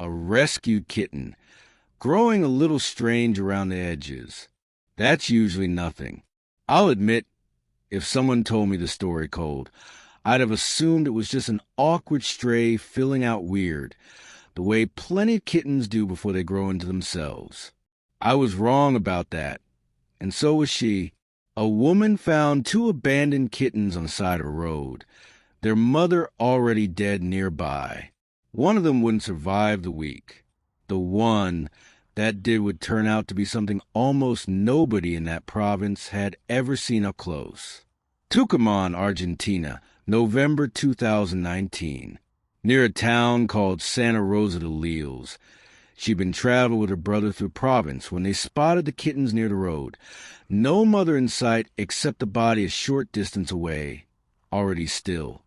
a rescued kitten, growing a little strange around the edges. That's usually nothing. I'll admit, if someone told me the story cold, I'd have assumed it was just an awkward stray filling out weird, the way plenty of kittens do before they grow into themselves. I was wrong about that, and so was she. A woman found two abandoned kittens on the side of a road, their mother already dead nearby. One of them wouldn't survive the week. The one that did would turn out to be something almost nobody in that province had ever seen up close. Tucumán, Argentina, November 2019. Near a town called Santa Rosa de Leals. She'd been traveling with her brother through province when they spotted the kittens near the road. No mother in sight except the body a short distance away. Already still.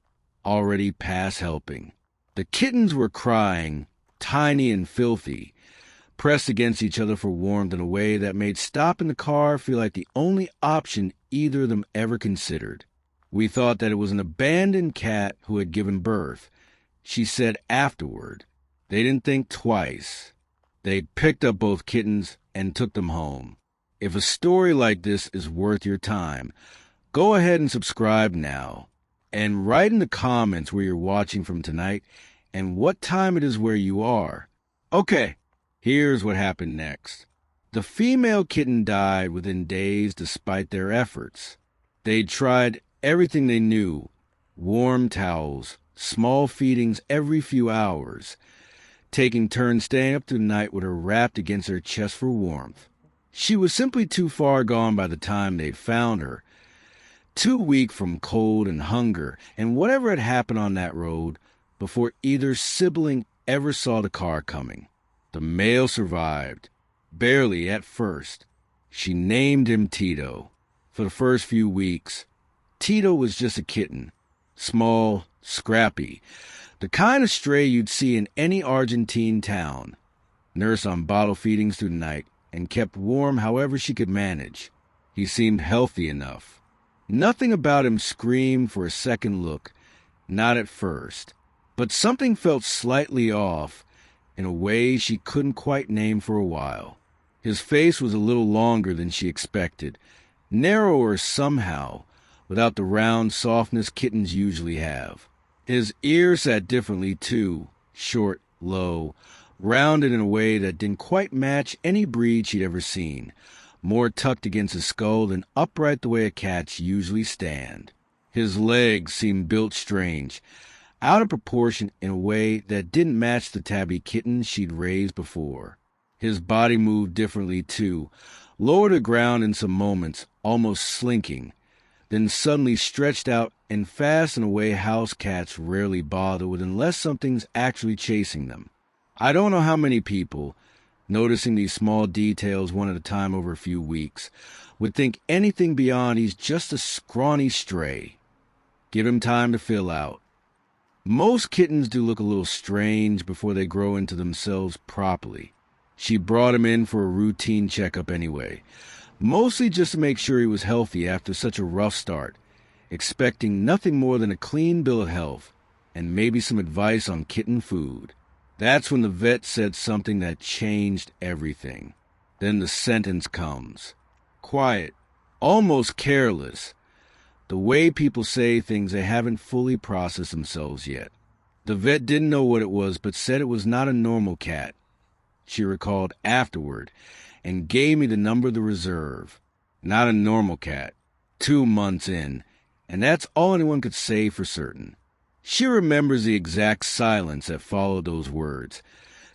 Already past helping. The kittens were crying, tiny and filthy, pressed against each other for warmth in a way that made stopping the car feel like the only option either of them ever considered. We thought that it was an abandoned cat who had given birth. She said afterward. They didn't think twice. They picked up both kittens and took them home. If a story like this is worth your time, go ahead and subscribe now. And write in the comments where you're watching from tonight and what time it is where you are. Okay, here's what happened next. The female kitten died within days despite their efforts. They'd tried everything they knew. Warm towels, small feedings every few hours, taking turns staying up through the night with her wrapped against her chest for warmth. She was simply too far gone by the time they found her. Too weak from cold and hunger and whatever had happened on that road before either sibling ever saw the car coming. The male survived, barely at first. She named him Tito. For the first few weeks, Tito was just a kitten, small, scrappy, the kind of stray you'd see in any Argentine town, nursed on bottle feedings through the night and kept warm however she could manage. He seemed healthy enough. Nothing about him screamed for a second look, not at first, but something felt slightly off in a way she couldn't quite name for a while. His face was a little longer than she expected, narrower somehow, without the round softness kittens usually have. His ears sat differently too, short, low, rounded in a way that didn't quite match any breed she'd ever seen, more tucked against his skull than upright the way a cat's usually stand. His legs seemed built strange, out of proportion in a way that didn't match the tabby kittens she'd raised before. His body moved differently too, lower to the ground in some moments, almost slinking, then suddenly stretched out and fast in a way house cats rarely bother with unless something's actually chasing them. I don't know how many people, noticing these small details one at a time over a few weeks, would think anything beyond he's just a scrawny stray. Give him time to fill out. Most kittens do look a little strange before they grow into themselves properly. She brought him in for a routine checkup anyway, mostly just to make sure he was healthy after such a rough start, expecting nothing more than a clean bill of health and maybe some advice on kitten food. That's when the vet said something that changed everything. Then the sentence comes. Quiet, almost careless. The way people say things they haven't fully processed themselves yet. The vet didn't know what it was, but said it was not a normal cat. She recalled afterward and gave me the number of the reserve. Not a normal cat. 2 months in, and that's all anyone could say for certain. She remembers the exact silence that followed those words,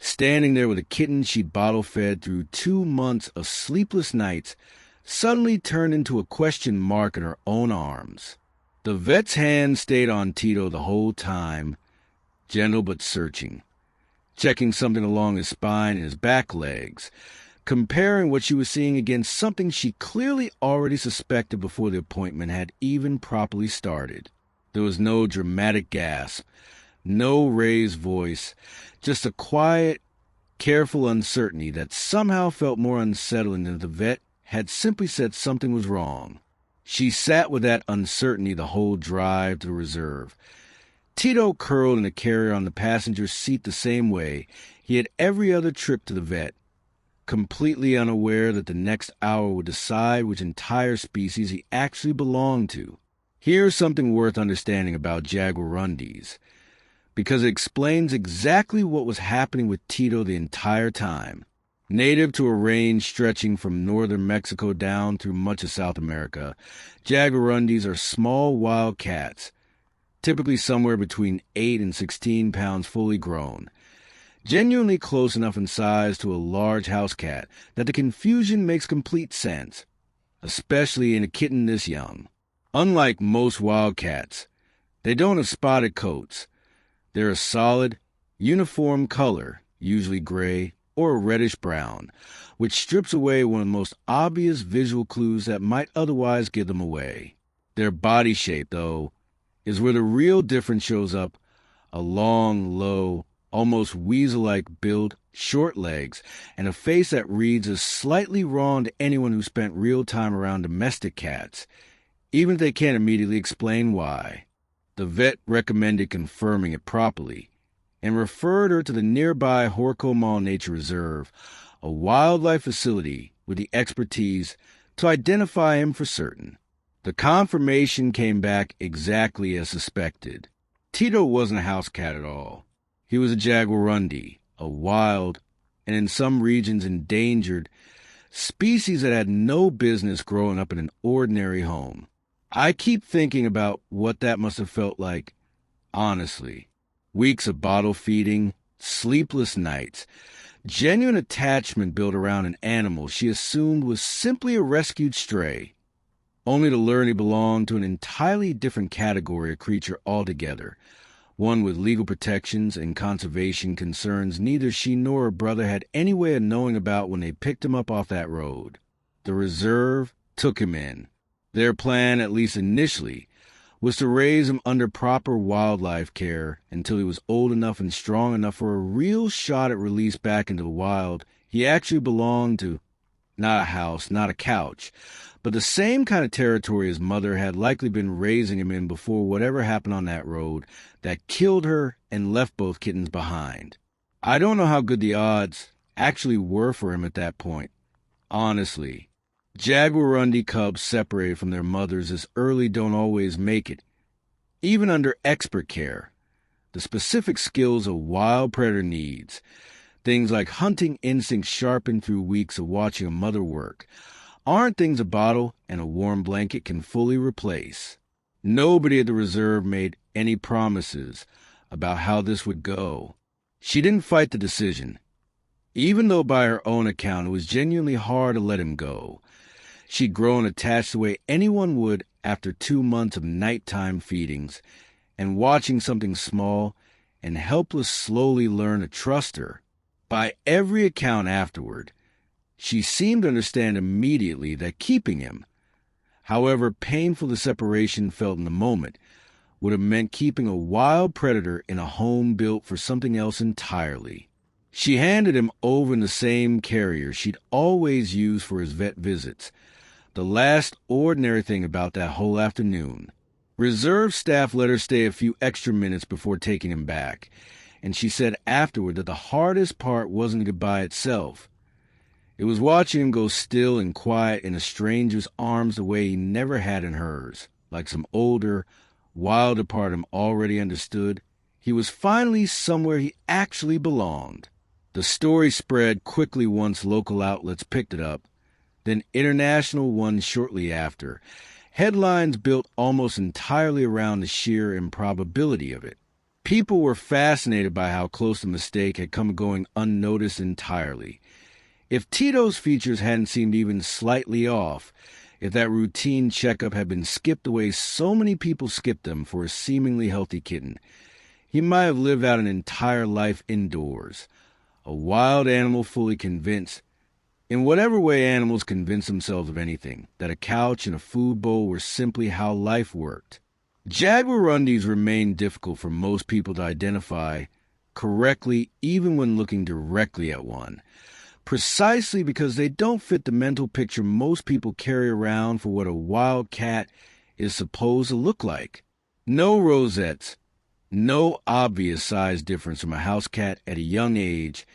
standing there with a kitten she'd bottle-fed through 2 months of sleepless nights, suddenly turned into a question mark in her own arms. The vet's hand stayed on Tito the whole time, gentle but searching, checking something along his spine and his back legs, comparing what she was seeing against something she clearly already suspected before the appointment had even properly started. There was no dramatic gasp, no raised voice, just a quiet, careful uncertainty that somehow felt more unsettling than if the vet had simply said something was wrong. She sat with that uncertainty the whole drive to the reserve, Tito curled in a carrier on the passenger seat the same way he had every other trip to the vet, completely unaware that the next hour would decide which entire species he actually belonged to. Here's something worth understanding about jaguarundis, because it explains exactly what was happening with Tito the entire time. Native to a range stretching from northern Mexico down through much of South America, jaguarundis are small wild cats, typically somewhere between 8 and 16 pounds fully grown, genuinely close enough in size to a large house cat that the confusion makes complete sense, especially in a kitten this young. Unlike most wild cats, they don't have spotted coats. They're a solid, uniform color, usually gray or a reddish-brown, which strips away one of the most obvious visual clues that might otherwise give them away. Their body shape, though, is where the real difference shows up: a long, low, almost weasel-like build, short legs, and a face that reads as slightly wrong to anyone who spent real time around domestic cats, even if they can't immediately explain why. The vet recommended confirming it properly, and referred her to the nearby Horco Mall Nature Reserve, a wildlife facility with the expertise to identify him for certain. The confirmation came back exactly as suspected. Tito wasn't a house cat at all. He was a jaguarundi, a wild, and in some regions endangered, species that had no business growing up in an ordinary home. I keep thinking about what that must have felt like, honestly. Weeks of bottle feeding, sleepless nights, genuine attachment built around an animal she assumed was simply a rescued stray, only to learn he belonged to an entirely different category of creature altogether, one with legal protections and conservation concerns neither she nor her brother had any way of knowing about when they picked him up off that road. The reserve took him in. Their plan, at least initially, was to raise him under proper wildlife care until he was old enough and strong enough for a real shot at release back into the wild. He actually belonged to not a house, not a couch, but the same kind of territory his mother had likely been raising him in before whatever happened on that road that killed her and left both kittens behind. I don't know how good the odds actually were for him at that point, honestly. Jaguarundi cubs separated from their mothers this early don't always make it, even under expert care. The specific skills a wild predator needs, things like hunting instincts sharpened through weeks of watching a mother work, aren't things a bottle and a warm blanket can fully replace. Nobody at the reserve made any promises about how this would go. She didn't fight the decision, even though by her own account it was genuinely hard to let him go. She'd grown attached the way anyone would after 2 months of nighttime feedings, and watching something small and helpless slowly learn to trust her. By every account afterward, she seemed to understand immediately that keeping him, however painful the separation felt in the moment, would have meant keeping a wild predator in a home built for something else entirely. She handed him over in the same carrier she'd always used for his vet visits. The last ordinary thing about that whole afternoon. Reserve staff let her stay a few extra minutes before taking him back, and she said afterward that the hardest part wasn't goodbye itself. It was watching him go still and quiet in a stranger's arms the way he never had in hers, like some older, wilder part of him already understood. He was finally somewhere he actually belonged. The story spread quickly once local outlets picked it up, then international ones shortly after. Headlines built almost entirely around the sheer improbability of it. People were fascinated by how close the mistake had come going unnoticed entirely. If Tito's features hadn't seemed even slightly off, if that routine checkup had been skipped the way so many people skipped them for a seemingly healthy kitten, he might have lived out an entire life indoors, a wild animal fully convinced, in whatever way animals convince themselves of anything, that a couch and a food bowl were simply how life worked. Jaguarundis remain difficult for most people to identify correctly even when looking directly at one, precisely because they don't fit the mental picture most people carry around for what a wild cat is supposed to look like. No rosettes, No obvious size difference from a house cat at a young age.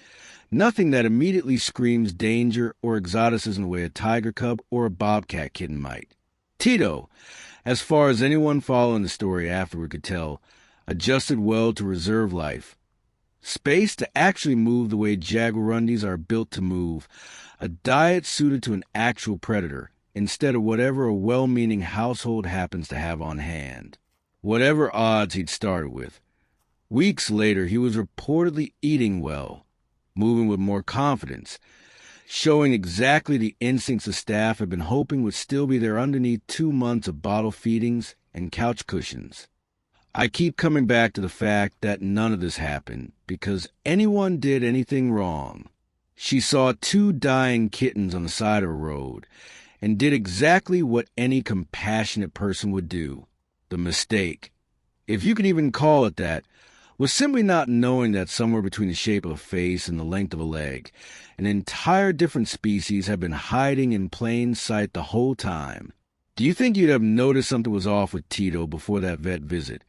Nothing that immediately screams danger or exoticism the way a tiger cub or a bobcat kitten might. Tito, as far as anyone following the story afterward could tell, adjusted well to reserve life. Space to actually move the way jaguarundis are built to move. A diet suited to an actual predator, instead of whatever a well-meaning household happens to have on hand. Whatever odds he'd started with. Weeks later, he was reportedly eating well, moving with more confidence, showing exactly the instincts the staff had been hoping would still be there underneath 2 months of bottle feedings and couch cushions. I keep coming back to the fact that none of this happened because anyone did anything wrong. She saw 2 dying kittens on the side of a road and did exactly what any compassionate person would do. The mistake, if you can even call it that, was simply not knowing that somewhere between the shape of a face and the length of a leg, an entire different species had been hiding in plain sight the whole time. Do you think you'd have noticed something was off with Tito before that vet visit?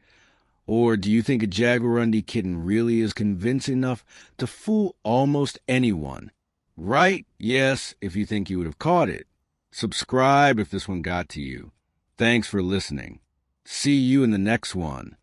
Or do you think a jaguarundi kitten really is convincing enough to fool almost anyone? Write yes if you think you would have caught it. Subscribe if this one got to you. Thanks for listening. See you in the next one.